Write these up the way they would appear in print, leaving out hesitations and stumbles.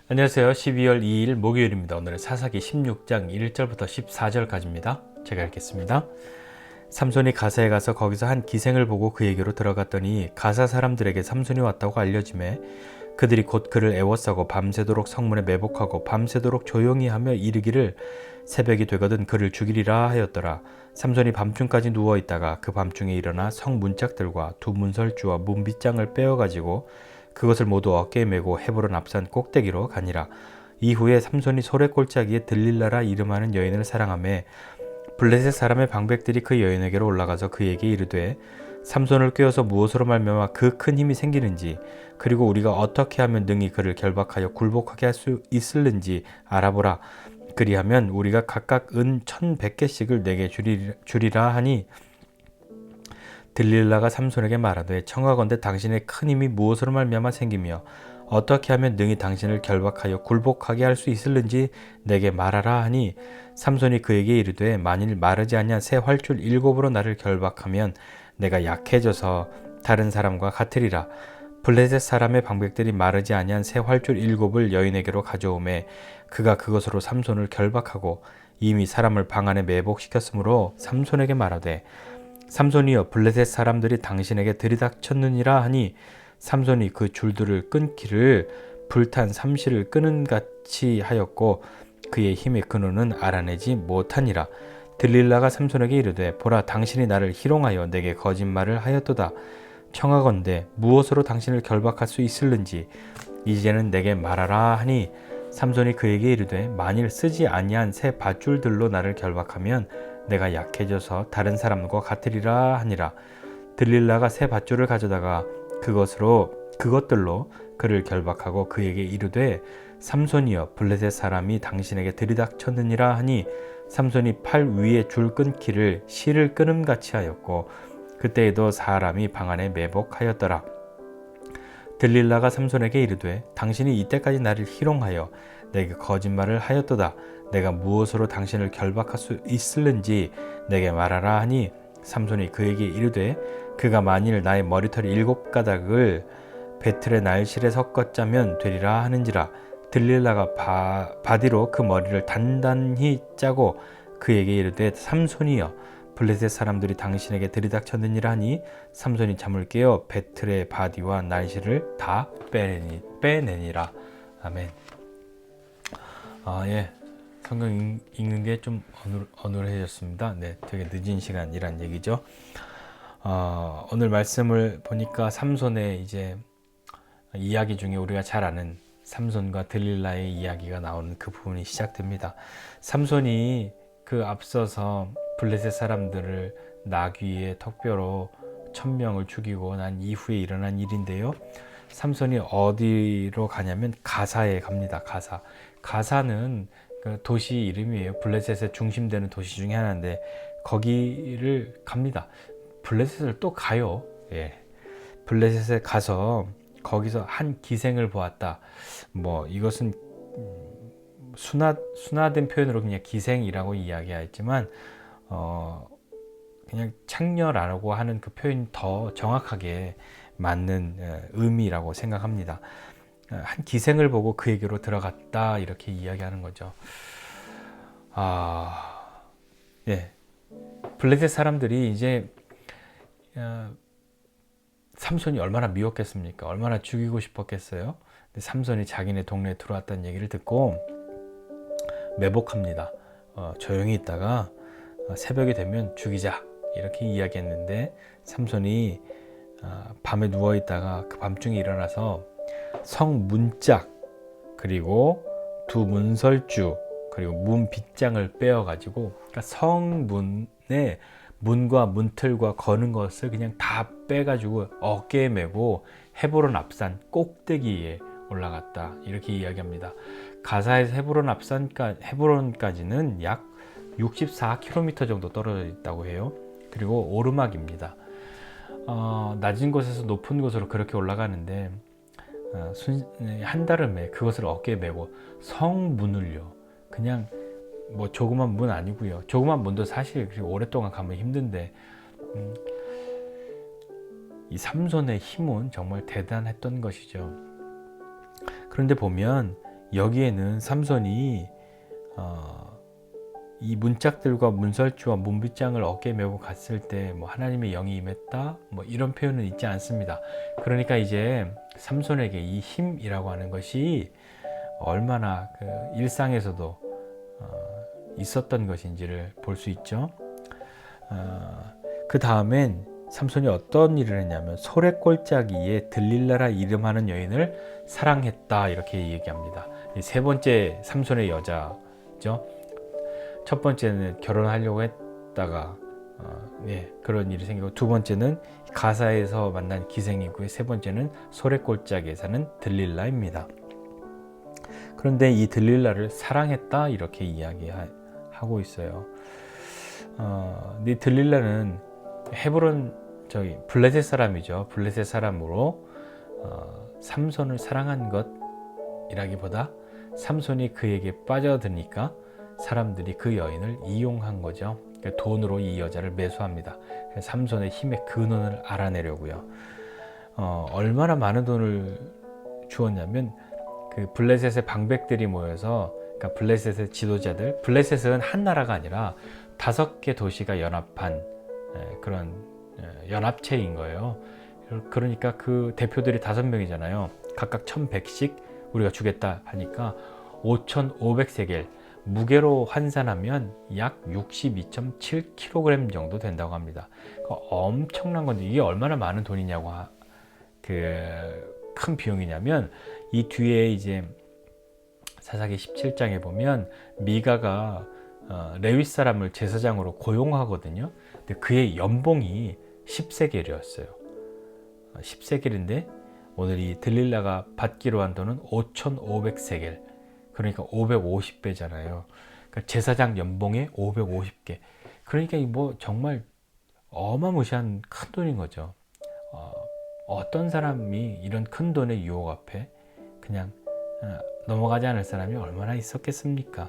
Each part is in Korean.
안녕하세요. 12월 2일 목요일입니다. 오늘은 사사기 16장 1절부터 14절까지입니다. 제가 읽겠습니다. 삼손이 가사에 가서 거기서 한 기생을 보고 그에게로 들어갔더니 가사 사람들에게 삼손이 왔다고 알려지매 그들이 곧 그를 애워싸고 밤새도록 성문에 매복하고 밤새도록 조용히 하며 이르기를 새벽이 되거든 그를 죽이리라 하였더라. 삼손이 밤중까지 누워있다가 그 밤중에 일어나 성 문짝들과 두 문설주와 문빗장을 빼어가지고 그것을 모두 어깨에 메고 헤브론 앞산 꼭대기로 가니라. 이후에 삼손이 소래골짜기에 들릴라라 이름하는 여인을 사랑하매 블레셋 사람의 방백들이 그 여인에게로 올라가서 그에게 이르되 삼손을 꾀어서 무엇으로 말미암아 그 큰 힘이 생기는지 그리고 우리가 어떻게 하면 능히 그를 결박하여 굴복하게 할 수 있을는지 알아보라. 그리하면 우리가 각각 은 1,100개씩을 내게 주리라 하니 들릴라가 삼손에게 말하되 청하건대 당신의 큰 힘이 무엇으로 말미암아 생기며 어떻게 하면 능히 당신을 결박하여 굴복하게 할 수 있을는지 내게 말하라 하니 삼손이 그에게 이르되 만일 마르지 아니한 새 활줄 7으로 나를 결박하면 내가 약해져서 다른 사람과 같으리라. 블레셋 사람의 방백들이 마르지 아니한 새 활줄 7을 여인에게로 가져오매 그가 그것으로 삼손을 결박하고 이미 사람을 방 안에 매복시켰으므로 삼손에게 말하되 삼손이여 블레셋 사람들이 당신에게 들이닥쳤느니라 하니 삼손이 그 줄들을 끊기를 불탄 삼시를 끄는 같이 하였고 그의 힘의 근원은 알아내지 못하니라. 들릴라가 삼손에게 이르되 보라 당신이 나를 희롱하여 내게 거짓말을 하였도다. 청하건대 무엇으로 당신을 결박할 수 있을는지 이제는 내게 말하라 하니 삼손이 그에게 이르되 만일 쓰지 아니한 새 밧줄들로 나를 결박하면 내가 약해져서 다른 사람과 같으리라 하니라. 들릴라가 새 밧줄을 가져다가 그것들로 그를 결박하고 그에게 이르되 삼손이여 블레셋 사람이 당신에게 들이닥쳤느니라 하니 삼손이 팔 위에 줄 끊기를 실을 끊음같이 하였고 그때에도 사람이 방 안에 매복하였더라. 들릴라가 삼손에게 이르되 당신이 이때까지 나를 희롱하여 내게 거짓말을 하였도다. 내가 무엇으로 당신을 결박할 수 있을는지 내게 말하라 하니 삼손이 그에게 이르되 그가 만일 나의 머리털 7가닥을 배틀의 날실에 섞어 짜면 되리라 하는지라. 들릴라가 바디로 그 머리를 단단히 짜고 그에게 이르되 삼손이여 블레셋 사람들이 당신에게 들이닥쳤느니라 하니 삼손이 잠을 깨어 배틀의 바디와 날실을 다 빼내니라. 아멘. 예. 성경 읽는 게 좀 어눌해졌습니다. 네, 되게 늦은 시간이란 얘기죠. 오늘 말씀을 보니까 삼손의 이제 이야기 중에 우리가 잘 아는 삼손과 들릴라의 이야기가 나오는 그 부분이 시작됩니다. 삼손이 그 앞서서 블레셋 사람들을 나귀의 턱뼈로 1,000명을 죽이고 난 이후에 일어난 일인데요. 삼손이 어디로 가냐면 가사에 갑니다. 가사는 그 도시 이름이에요. 블레셋의 중심되는 도시 중에 하나인데 거기를 갑니다. 블레셋을 또 가요. 예. 블레셋에 가서 거기서 한 기생을 보았다. 뭐 이것은 순화된 표현으로 그냥 기생이라고 이야기했지만 그냥 창녀라고 하는 그 표현이 더 정확하게 맞는 의미라고 생각합니다. 한 기생을 보고 그에게로 들어갔다 이렇게 이야기하는 거죠. 예. 블레셋 사람들이 이제 삼손이 얼마나 미웠겠습니까? 얼마나 죽이고 싶었겠어요? 근데 삼손이 자기네 동네에 들어왔다는 얘기를 듣고 매복합니다. 조용히 있다가 새벽이 되면 죽이자 이렇게 이야기했는데 삼손이 밤에 누워있다가 그 밤중에 일어나서 성 문짝 그리고 두 문설주 그리고 문 빗장을 빼어가지고 그러니까 성문에 문과 문틀과 거는 것을 그냥 다 빼가지고 어깨에 메고 헤브론 앞산 꼭대기에 올라갔다 이렇게 이야기합니다. 가사에서 헤브론까지는 약 64km 정도 떨어져 있다고 해요. 그리고 오르막입니다. 낮은 곳에서 높은 곳으로 그렇게 올라가는데 한달음에 그것을 어깨에 메고 성문을요. 그냥 뭐 조그만 문 아니고요. 조그만 문도 사실 오랫동안 가면 힘든데 이 삼손의 힘은 정말 대단했던 것이죠. 그런데 보면 여기에는 삼손이 이 문짝들과 문설주와 문빗장을 어깨에 메고 갔을 때 뭐 하나님의 영이 임했다 뭐 이런 표현은 있지 않습니다. 그러니까 이제 삼손에게 이 힘이라고 하는 것이 얼마나 그 일상에서도 있었던 것인지를 볼 수 있죠. 그 다음엔 삼손이 어떤 일을 했냐면 소래골짜기에 들릴라라 이름하는 여인을 사랑했다 이렇게 얘기합니다. 세 번째 삼손의 여자죠. 첫 번째는 결혼하려고 했다가 그런 일이 생기고, 두 번째는 가사에서 만난 기생이고요. 세 번째는 소래골짜기에 사는 들릴라입니다. 그런데 이 들릴라를 사랑했다 이렇게 이야기하고 있어요. 이 들릴라는 헤브론 블레셋 사람이죠. 블레셋 사람으로 삼손을 사랑한 것이라기보다 삼손이 그에게 빠져드니까 사람들이 그 여인을 이용한 거죠. 돈으로 이 여자를 매수합니다. 삼손의 힘의 근원을 알아내려고요. 얼마나 많은 돈을 주었냐면 그 블레셋의 방백들이 모여서, 그러니까 블레셋의 지도자들, 블레셋은 한 나라가 아니라 5개 도시가 연합한 그런 연합체인 거예요. 그러니까 그 대표들이 5명이잖아요. 각각 1100씩 우리가 주겠다 하니까 5500세겔, 무게로 환산하면 약 62.7kg 정도 된다고 합니다. 그러니까 엄청난 건데 이게 얼마나 많은 돈이냐고, 큰 비용이냐면, 이 뒤에 이제 사사기 17장에 보면 미가가 레위 사람을 제사장으로 고용하거든요. 근데 그의 연봉이 10세겔이었어요. 10세겔인데 오늘 이 들릴라가 받기로 한 돈은 5,500세겔. 그러니까 550배잖아요. 그러니까 제사장 연봉의 550개. 그러니까 뭐 정말 어마무시한 큰 돈인 거죠. 어떤 사람이 이런 큰 돈의 유혹 앞에 그냥 넘어가지 않을 사람이 얼마나 있었겠습니까?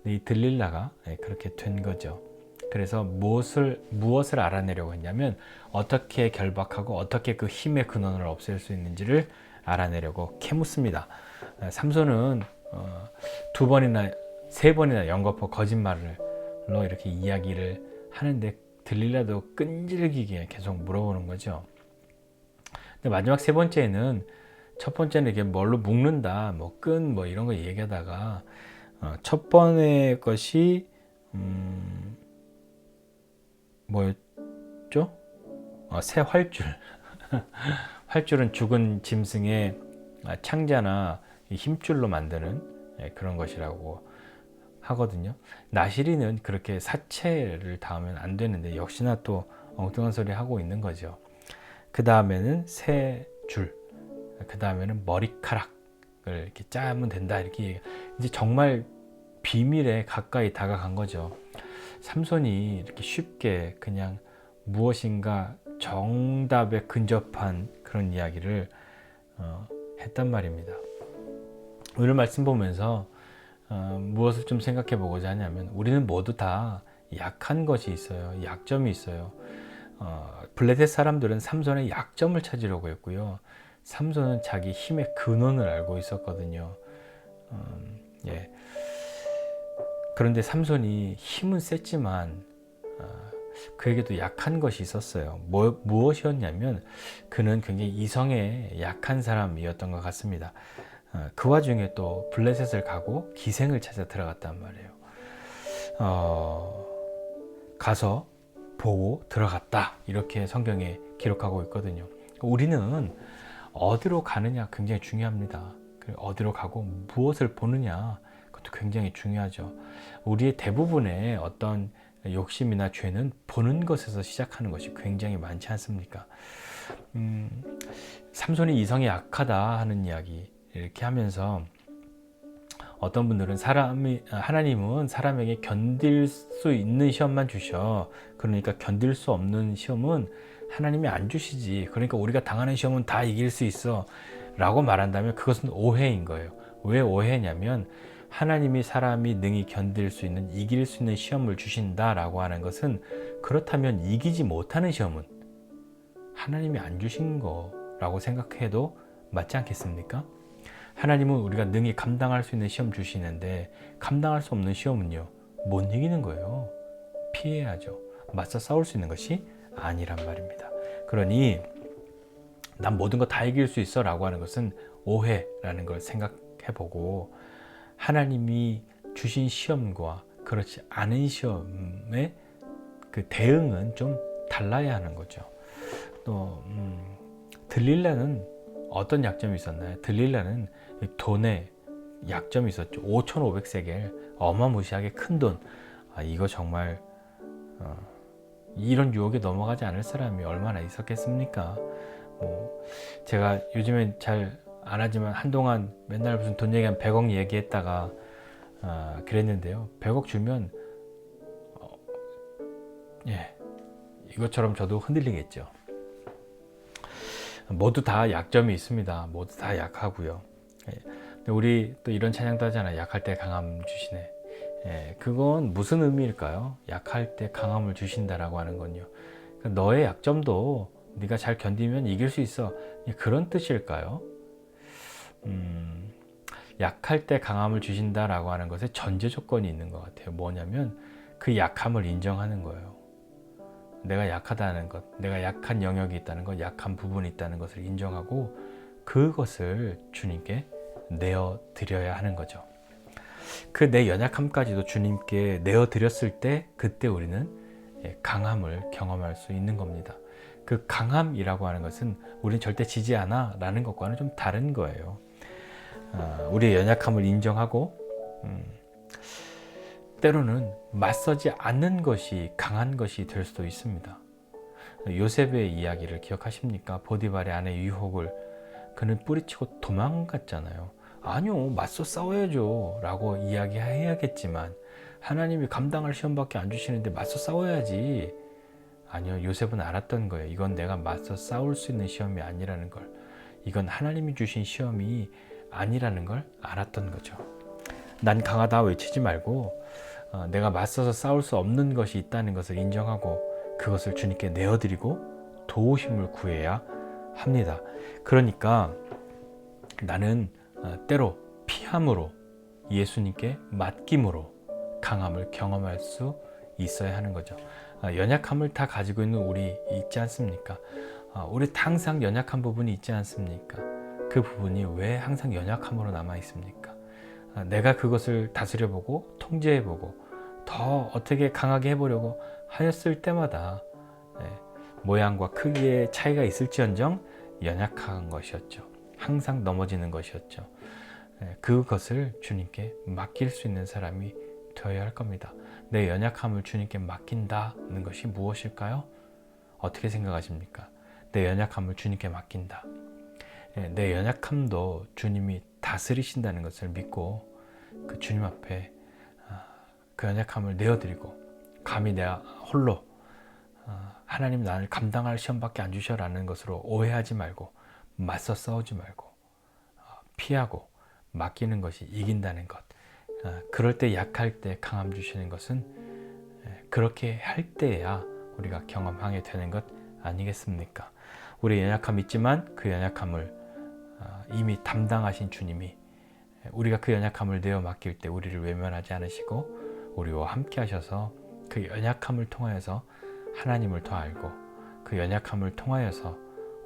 이 들릴라가 그렇게 된 거죠. 그래서 무엇을 알아내려고 했냐면 어떻게 결박하고 어떻게 그 힘의 근원을 없앨 수 있는지를 알아내려고 캐묻습니다. 삼손은 2번이나 3번이나 연거푸 거짓말로 이렇게 이야기를 하는데 들릴라도 끈질기게 계속 물어보는 거죠. 근데 마지막 3번째는, 첫 번째는 이게 뭘로 묶는다, 뭐 끈, 뭐 이런 거 얘기하다가 첫 번의 것이 뭐였죠? 새 활줄. 활줄은 죽은 짐승의 창자나 힘줄로 만드는 그런 것이라고 하거든요. 나시리는 그렇게 사체를 닿으면 안 되는데 역시나 또 엉뚱한 소리 하고 있는 거죠. 그 다음에는 새 줄, 그 다음에는 머리카락을 이렇게 짜면 된다, 이렇게 이제 정말 비밀에 가까이 다가간 거죠. 삼손이 이렇게 쉽게 그냥 무엇인가 정답에 근접한 그런 이야기를 했단 말입니다. 오늘 말씀 보면서 무엇을 좀 생각해 보고자 하냐면, 우리는 모두 다 약한 것이 있어요. 약점이 있어요. 블레셋 사람들은 삼손의 약점을 찾으려고 했고요. 삼손은 자기 힘의 근원을 알고 있었거든요. 그런데 삼손이 힘은 셌지만 그에게도 약한 것이 있었어요. 무엇이었냐면 그는 굉장히 이성에 약한 사람이었던 것 같습니다. 그 와중에 또 블레셋을 가고 기생을 찾아 들어갔단 말이에요. 가서 보고 들어갔다, 이렇게 성경에 기록하고 있거든요. 우리는 어디로 가느냐 굉장히 중요합니다. 어디로 가고 무엇을 보느냐, 그것도 굉장히 중요하죠. 우리의 대부분의 어떤 욕심이나 죄는 보는 것에서 시작하는 것이 굉장히 많지 않습니까? 삼손이 이성이 약하다 하는 이야기 이렇게 하면서, 어떤 분들은 하나님은 사람에게 견딜 수 있는 시험만 주셔, 그러니까 견딜 수 없는 시험은 하나님이 안 주시지, 그러니까 우리가 당하는 시험은 다 이길 수 있어 라고 말한다면 그것은 오해인 거예요. 왜 오해냐면, 하나님이 사람이 능히 견딜 수 있는, 이길 수 있는 시험을 주신다 라고 하는 것은, 그렇다면 이기지 못하는 시험은 하나님이 안 주신 거라고 생각해도 맞지 않겠습니까? 하나님은 우리가 능히 감당할 수 있는 시험 주시는데 감당할 수 없는 시험은요, 못 이기는 거예요. 피해야죠. 맞서 싸울 수 있는 것이 아니란 말입니다. 그러니 난 모든 거 다 이길 수 있어 라고 하는 것은 오해라는 걸 생각해보고, 하나님이 주신 시험과 그렇지 않은 시험의 그 대응은 좀 달라야 하는 거죠. 또 들릴라는 어떤 약점이 있었나요? 들릴라는 돈에 약점이 있었죠. 5,500세겔, 어마무시하게 큰 돈. 이거 정말 이런 유혹에 넘어가지 않을 사람이 얼마나 있었겠습니까? 제가 요즘엔 잘 안 하지만 한동안 맨날 무슨 돈 얘기하면 100억 얘기했다가 그랬는데요. 100억 주면 이것처럼 저도 흔들리겠죠. 모두 다 약점이 있습니다. 모두 다 약하고요. 근데 우리 또 이런 찬양도 하잖아요. 약할 때 강함 주시네. 그건 무슨 의미일까요? 약할 때 강함을 주신다라고 하는 건요. 그러니까 너의 약점도 네가 잘 견디면 이길 수 있어. 그런 뜻일까요? 약할 때 강함을 주신다라고 하는 것에 전제 조건이 있는 것 같아요. 뭐냐면 그 약함을 인정하는 거예요. 내가 약하다는 것, 내가 약한 영역이 있다는 것, 약한 부분이 있다는 것을 인정하고 그것을 주님께 내어드려야 하는 거죠. 그 내 연약함까지도 주님께 내어드렸을 때 그때 우리는 강함을 경험할 수 있는 겁니다. 그 강함이라고 하는 것은 우리는 절대 지지 않아 라는 것과는 좀 다른 거예요. 우리의 연약함을 인정하고 때로는 맞서지 않는 것이 강한 것이 될 수도 있습니다. 요셉의 이야기를 기억하십니까? 보디발의 아내 유혹을 그는 뿌리치고 도망갔잖아요. 아니요, 맞서 싸워야죠 라고 이야기해야겠지만 하나님이 감당할 시험밖에 안 주시는데 맞서 싸워야지. 아니요, 요셉은 알았던 거예요. 이건 내가 맞서 싸울 수 있는 시험이 아니라는 걸. 이건 하나님이 주신 시험이 아니라는 걸 알았던 거죠. 난 강하다 외치지 말고 내가 맞서서 싸울 수 없는 것이 있다는 것을 인정하고 그것을 주님께 내어드리고 도우심을 구해야 합니다. 그러니까 나는 때로 피함으로 예수님께 맡김으로 강함을 경험할 수 있어야 하는 거죠. 연약함을 다 가지고 있는 우리 있지 않습니까? 우리 항상 연약한 부분이 있지 않습니까? 그 부분이 왜 항상 연약함으로 남아 있습니까? 내가 그것을 다스려보고 통제해보고 더 어떻게 강하게 해보려고 하였을 때마다 모양과 크기의 차이가 있을지언정 연약한 것이었죠. 항상 넘어지는 것이었죠. 그것을 주님께 맡길 수 있는 사람이 되어야 할 겁니다. 내 연약함을 주님께 맡긴다는 것이 무엇일까요? 어떻게 생각하십니까? 내 연약함을 주님께 맡긴다. 내 연약함도 주님이 다스리신다는 것을 믿고 그 주님 앞에 그 연약함을 내어드리고, 감히 내가 홀로 하나님 나를 감당할 시험밖에 안 주셔라는 것으로 오해하지 말고 맞서 싸우지 말고 피하고 맡기는 것이 이긴다는 것. 그럴 때 약할 때 강함 주시는 것은 그렇게 할 때야 우리가 경험하게 되는 것 아니겠습니까? 우리 연약함 있지만 그 연약함을 이미 담당하신 주님이 우리가 그 연약함을 내어 맡길 때 우리를 외면하지 않으시고 우리와 함께 하셔서 그 연약함을 통하여서 하나님을 더 알고 그 연약함을 통하여서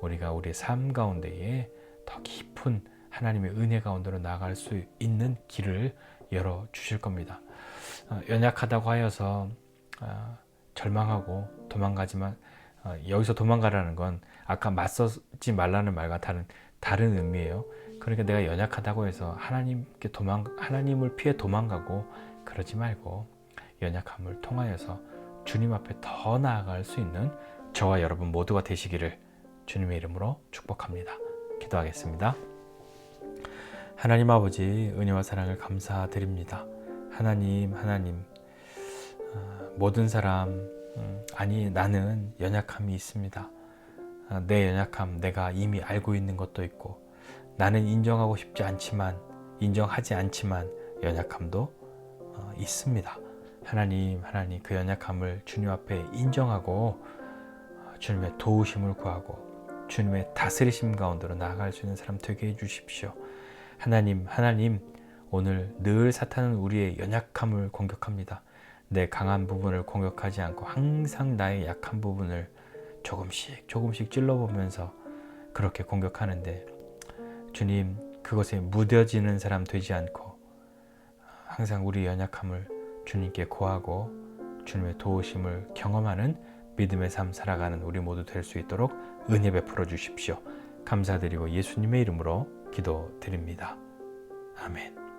우리가 우리의 삶 가운데에 더 깊은 하나님의 은혜 가운데로 나아갈 수 있는 길을 열어주실 겁니다. 연약하다고 하여서 절망하고 도망가지만 여기서 도망가라는 건 아까 맞서지 말라는 말과 다른 의미예요. 그러니까 내가 연약하다고 해서 하나님을 피해 도망가고 그러지 말고 연약함을 통하여서 주님 앞에 더 나아갈 수 있는 저와 여러분 모두가 되시기를 주님의 이름으로 축복합니다. 기도하겠습니다. 하나님 아버지, 은혜와 사랑을 감사드립니다. 하나님 모든 사람 아니 나는 연약함이 있습니다. 내 연약함 내가 이미 알고 있는 것도 있고 나는 인정하지 않지만 연약함도 있습니다. 하나님 그 연약함을 주님 앞에 인정하고 주님의 도우심을 구하고 주님의 다스리심 가운데로 나아갈 수 있는 사람 되게 해주십시오. 하나님, 오늘 늘 사탄은 우리의 연약함을 공격합니다. 내 강한 부분을 공격하지 않고 항상 나의 약한 부분을 조금씩 찔러보면서 그렇게 공격하는데, 주님, 그것에 무뎌지는 사람 되지 않고 항상 우리 연약함을 주님께 고하고 주님의 도우심을 경험하는 믿음의 삶 살아가는 우리 모두 될 수 있도록 은혜 베풀어 주십시오. 감사드리고 예수님의 이름으로 기도드립니다. 아멘.